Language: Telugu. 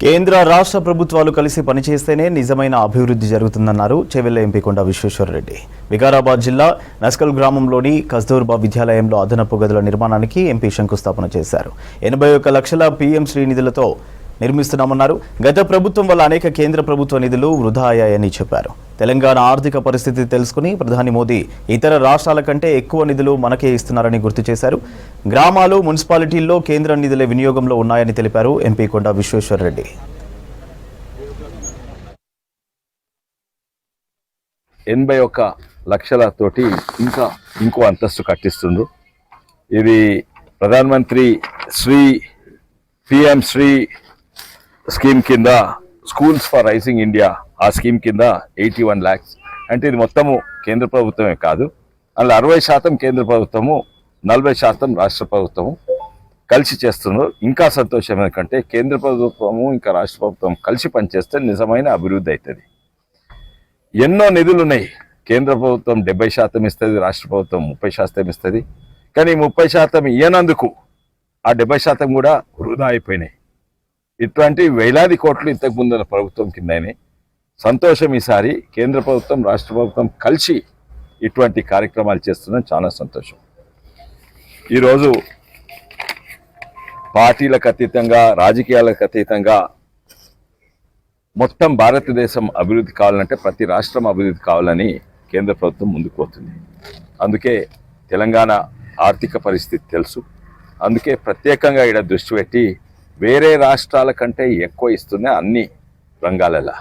కేంద్ర రాష్ట్ర ప్రభుత్వాలు కలిసి పనిచేస్తేనే నిజమైన అభివృద్ధి జరుగుతుందన్నారు చెవెళ్ల ఎంపీ కొండ విశ్వేశ్వరరెడ్డి. వికారాబాద్ జిల్లా నస్కల్ గ్రామంలోని కస్తూర్బా విద్యాలయంలో అదనపు గదుల నిర్మాణానికి ఎంపీ శంకుస్థాపన చేశారు. 81 లక్షల పీఎం శ్రీ నిధులతో నిర్మిస్తున్నామన్నారు. గత ప్రభుత్వం వల్ల అనేక కేంద్ర ప్రభుత్వ నిధులు వృధా అయ్యాయని చెప్పారు. తెలంగాణ ఆర్థిక పరిస్థితి తెలుసుకుని ప్రధాని మోదీ ఇతర రాష్ట్రాల కంటే ఎక్కువ నిధులు మనకే ఇస్తున్నారని గుర్తు చేశారు. గ్రామాలు, మున్సిపాలిటీల్లో కేంద్ర నిధుల వినియోగంలో ఉన్నాయని తెలిపారు ఎంపీ కొండ విశ్వేశ్వరరెడ్డి. 81 లక్షలతోటి ఇంకో అంతస్తు కట్టిస్తుండ్రు. ఇది ప్రధానమంత్రి పిఎం శ్రీ స్కీమ్ కింద స్కూల్స్ ఫర్ రైజింగ్ ఇండియా ఆ స్కీమ్ కింద 81 lakhs అంటే ఇది మొత్తము కేంద్ర ప్రభుత్వమే కాదు, అందులో 60% కేంద్ర ప్రభుత్వము, 40% రాష్ట్ర ప్రభుత్వము కలిసి చేస్తున్నారు. ఇంకా సంతోషం ఎందుకంటే కేంద్ర ప్రభుత్వము ఇంకా రాష్ట్ర ప్రభుత్వం కలిసి పనిచేస్తే నిజమైన అభివృద్ధి అవుతుంది. ఎన్నో నిధులు ఉన్నాయి. కేంద్ర ప్రభుత్వం 70% ఇస్తుంది, రాష్ట్ర ప్రభుత్వం 30% ఇస్తుంది. కానీ 30% ఇయ్యనందుకు ఆ 70% కూడా వృధా అయిపోయినాయి. ఇటువంటి వేలాది కోట్లు ఇంతకు ముందుల ప్రభుత్వం కిందనే. సంతోషం, ఈసారి కేంద్ర ప్రభుత్వం రాష్ట్ర ప్రభుత్వం కలిసి ఇటువంటి కార్యక్రమాలు చేస్తున్నాం, చాలా సంతోషం. ఈరోజు పార్టీలకు అతీతంగా, రాజకీయాలకు అతీతంగా మొత్తం భారతదేశం అభివృద్ధి కావాలంటే ప్రతి రాష్ట్రం అభివృద్ధి కావాలని కేంద్ర ప్రభుత్వం ముందుకు పోతుంది. అందుకే తెలంగాణ ఆర్థిక పరిస్థితి తెలుసు. అందుకే ప్రత్యేకంగా ఇక్కడ దృష్టి పెట్టి వేరే రాష్ట్రాల కంటే ఎక్కువ ఇస్తున్నాయి అన్ని రంగాలలో.